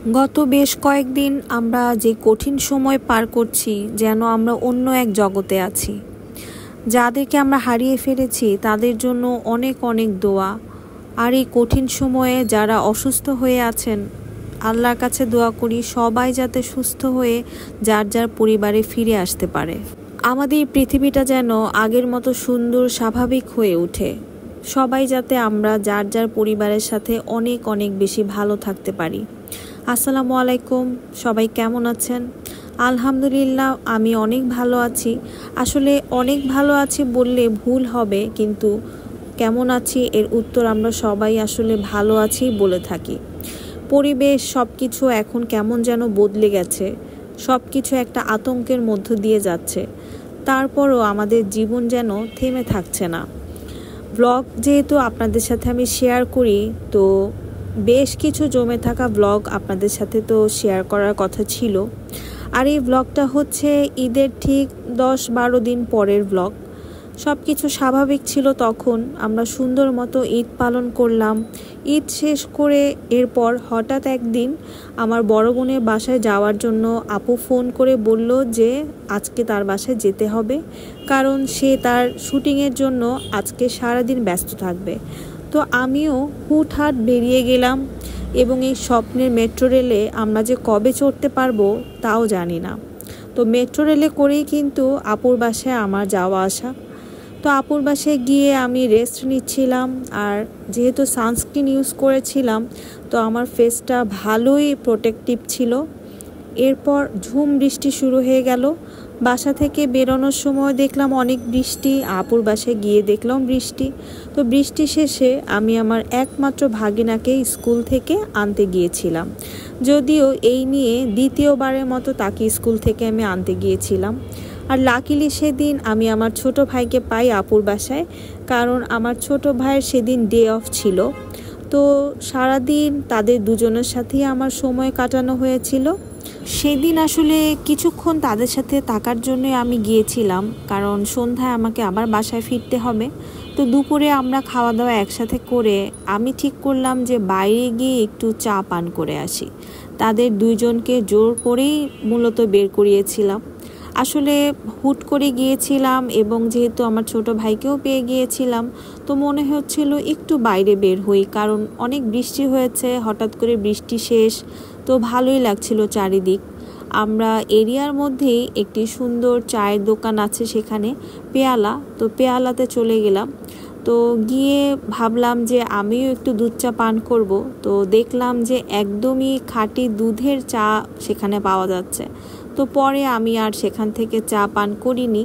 গত বেশ কয়েকদিন আমরা যে কঠিন সময় পার করছি, যেন আমরা অন্য এক জগতে আছি। যাদেরকে আমরা হারিয়ে ফেলেছি তাদের জন্য অনেক অনেক দোয়া। আর এই কঠিন সময়ে যারা অসুস্থ হয়ে আছেন, আল্লাহর কাছে দোয়া করি সবাই যাতে সুস্থ হয়ে যার যার পরিবারে ফিরে আসতে পারে। আমাদের পৃথিবীটা যেন আগের মতো সুন্দর স্বাভাবিক হয়ে ওঠে। সবাই যাতে আমরা যার যার পরিবারের সাথে অনেক অনেক বেশি ভালো থাকতে পারি। আসসালামু আলাইকুম, সবাই কেমন আছেন? আলহামদুলিল্লাহ, আমি অনেক ভালো আছি। আসলে অনেক ভালো আছি বললে ভুল হবে, কিন্তু কেমন আছি এর উত্তর আমরা সবাই আসলে ভালো আছি বলে থাকি। পরিবেশ সব কিছু এখন কেমন যেন বদলে গেছে, সব কিছু একটা আতঙ্কের মধ্য দিয়ে যাচ্ছে। তারপরও আমাদের জীবন যেন থেমে থাকছে না। ব্লগ যেহেতু আপনাদের সাথে আমি শেয়ার করি, তো বেশ কিছু জমে থাকা ব্লগ আপনাদের সাথে তো শেয়ার করার কথা ছিল। আর এই ব্লগটা হচ্ছে ঈদের ঠিক 10-12 দিন পরের ব্লগ। সব কিছু স্বাভাবিক ছিল তখন, আমরা সুন্দর মতো ঈদ পালন করলাম। ঈদ শেষ করে এরপর হঠাৎ একদিন আমার বড় বোনের বাসায় যাওয়ার জন্য আপু ফোন করে বলল যে আজকে তার বাসায় যেতে হবে, কারণ সে তার শুটিংয়ের জন্য আজকে সারাদিন ব্যস্ত থাকবে। তো আমিও হুটহাট বেরিয়ে গেলাম, এবং এই স্বপ্নের মেট্রো রেলে আমরা যে কবে চড়তে পারবো তাও জানি না। তো মেট্রো রেলে করেই কিন্তু আপুর বাসায় আমার যাওয়া আসা। তো আপুর বাসায় গিয়ে আমি রেস্ট নিচ্ছিলাম, আর যেহেতু সানস্ক্রিন ইউজ করেছিলাম তো আমার ফেসটা ভালোই প্রোটেক্টিভ ছিল। এরপর ঝুম বৃষ্টি শুরু হয়ে গেল। বাসা থেকে বেরোনোর সময় দেখলাম অনেক বৃষ্টি, আপুর বাসায় গিয়ে দেখলাম বৃষ্টি। তো বৃষ্টি শেষে আমি আমার একমাত্র ভাগিনাকে স্কুল থেকে আনতে গিয়েছিলাম, যদিও এই নিয়ে দ্বিতীয়বারের মতো তাকে স্কুল থেকে আমি আনতে গিয়েছিলাম। আর লাকিলি সেদিন আমি আমার ছোট ভাইকে পাই আপুর বাসায়, কারণ আমার ছোট ভাইয়ের সেদিন ডে অফ ছিল। তো সারাদিন তাদের দুজনের সাথেই আমার সময় কাটানো হয়েছিল। সেদিন আসলে কিছুক্ষণ তাদের সাথে থাকার জন্য আমি গিয়েছিলাম, কারণ সন্ধ্যায় আমাকে আবার বাসায় ফিরতে হবে। তো দুপুরে আমরা খাওয়া দাওয়া একসাথে করে আমি ঠিক করলাম যে বাইরে গিয়ে একটু চা পান করে আসি। তাদের দুইজনকে জোর করেই মূলত বের করিয়েছিলাম। আসলে হুট করে গিয়েছিলাম, এবং যেহেতু আমার ছোট ভাইকেও পেয়ে গিয়েছিলাম, তো মনে হচ্ছিল একটু বাইরে বের হই, কারণ অনেক বৃষ্টি হয়েছে, হঠাৎ করে বৃষ্টি শেষ, তো ভালোই লাগছিল চারিদিক। আমরা এরিয়ার মধ্যেই একটি সুন্দর চায়ের দোকান আছে সেখানে, পেয়ালা, তো পেয়ালাতে চলে গেলাম। তো গিয়ে ভাবলাম যে আমিও একটু দুধ চা পান করব। তো দেখলাম যে একদমই খাঁটি দুধের চা সেখানে পাওয়া যাচ্ছে। তো পরে আমি আর সেখান থেকে চা পান করিনি।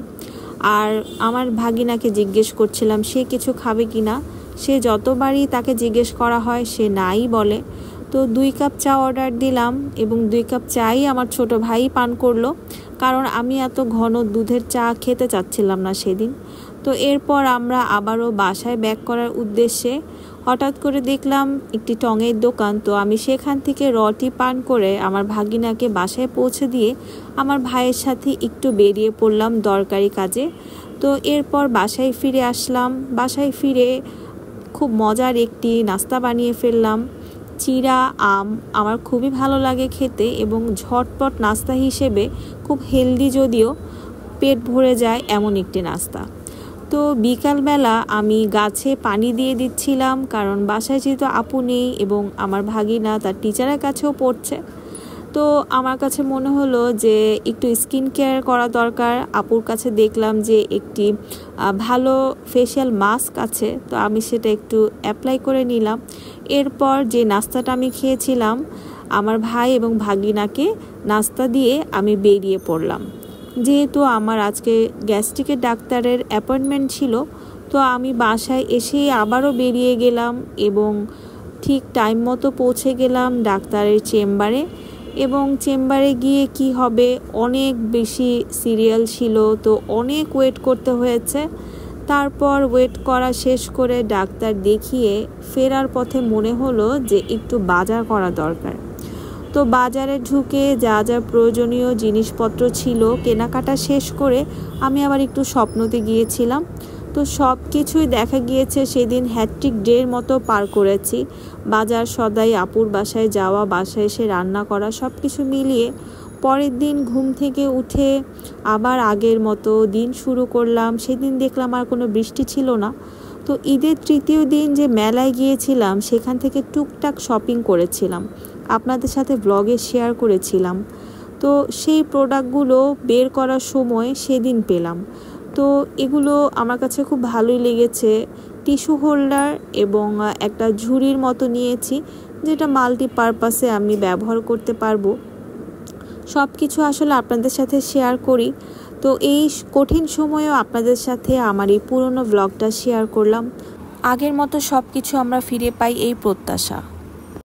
আর আমার ভাগিনাকে জিজ্ঞেস করছিলাম সে কিছু খাবে কি না। সে যতবারই তাকে জিজ্ঞেস করা হয় সে নাই বলে। তো 2 কাপ চা অর্ডার দিলাম, এবং 2 কাপ চাই আমার ছোট ভাই পান করলো, কারণ আমি এত ঘন দুধের চা খেতে চাচ্ছিলাম না সেদিন। তো এরপর আমরা আবারও বাসায় ব্যাক করার উদ্দেশ্যে হঠাৎ করে দেখলাম একটি টঙের দোকান। তো আমি সেখান থেকে রটি পান করে আমার ভাগিনাকে বাসায় পৌঁছে দিয়ে আমার ভাইয়ের সাথে একটু বেরিয়ে পড়লাম দরকারি কাজে। তো এরপর বাসায় ফিরে আসলাম। বাসায় ফিরে খুব মজার একটি নাস্তা বানিয়ে ফেললাম। চিড়া আম আমার খুবই ভালো লাগে খেতে, এবং ঝটপট নাস্তা হিসেবে খুব হেলদি, যদিও পেট ভরে যায় এমন একটি নাস্তা। তো বিকালবেলা আমি গাছে পানি দিয়ে দিচ্ছিলাম, কারণ বাসায় যেহেতু আপু নেই এবং আমার ভাগিনা তার টিচারের কাছেও পড়ছে। তো আমার কাছে মনে হলো যে একটু স্কিন কেয়ার করা দরকার। আপুর কাছে দেখলাম যে একটি ভালো ফেশিয়াল মাস্ক আছে, তো আমি সেটা একটু অ্যাপ্লাই করে নিলাম। এরপর যে নাস্তাটা আমি খেয়েছিলাম, আমার ভাই এবং ভাগিনাকে নাস্তা দিয়ে আমি বেরিয়ে পড়লাম। যেহেতু আমার আজকে গ্যাস্ট্রিকের ডাক্তারের অ্যাপয়েন্টমেন্ট ছিল, তো আমি বাসায় এসে আবারও বেরিয়ে গেলাম, এবং ঠিক টাইম মতো পৌঁছে গেলাম ডাক্তারের চেম্বারে। এবং চেম্বারে গিয়ে কি হবে, অনেক বেশি সিরিয়াল ছিল, তো অনেক ওয়েট করতে হয়েছে। তারপর ওয়েট করা শেষ করে ডাক্তার দেখিয়ে ফেরার পথে মনে হলো যে একটু বাজার করা দরকার। তো বাজারে ঢুকে যা যা প্রয়োজনীয় জিনিসপত্র ছিল কেনাকাটা শেষ করে আমি আবার একটু স্বপ্নতে গিয়েছিলাম। তো সব কিছুই দেখা গিয়েছে সেদিন হ্যাট্রিক ডের মতো পার করেছি। বাজার সদাই, আপুর বাসায় যাওয়া, বাসায় এসে রান্না করা, সব কিছু মিলিয়ে পরের দিন ঘুম থেকে উঠে আবার আগের মতো দিন শুরু করলাম। সেদিন দেখলাম আর কোনো বৃষ্টি ছিল না। তো ঈদের তৃতীয় দিন যে মেলায় গিয়েছিলাম সেখান থেকে টুকটাক শপিং করেছিলাম, আপনাদের সাথে ব্লগে শেয়ার করেছিলাম। তো সেই প্রোডাক্টগুলো বের করার সময় সেদিন পেলাম। তো এগুলো আমার কাছে খুব ভালোই লেগেছে। টিস্যু হোল্ডার এবং একটা ঝুড়ির মতো নিয়েছি, যেটা মাল্টিপারপাসে আমি ব্যবহার করতে পারবো। সব কিছু আসলে আপনাদের সাথে শেয়ার করি। তো এই কঠিন সময়েও আপনাদের সাথে আমার এই পুরনো ব্লগটা শেয়ার করলাম। আগের মতো সব কিছু আমরা ফিরে পাই এই প্রত্যাশা।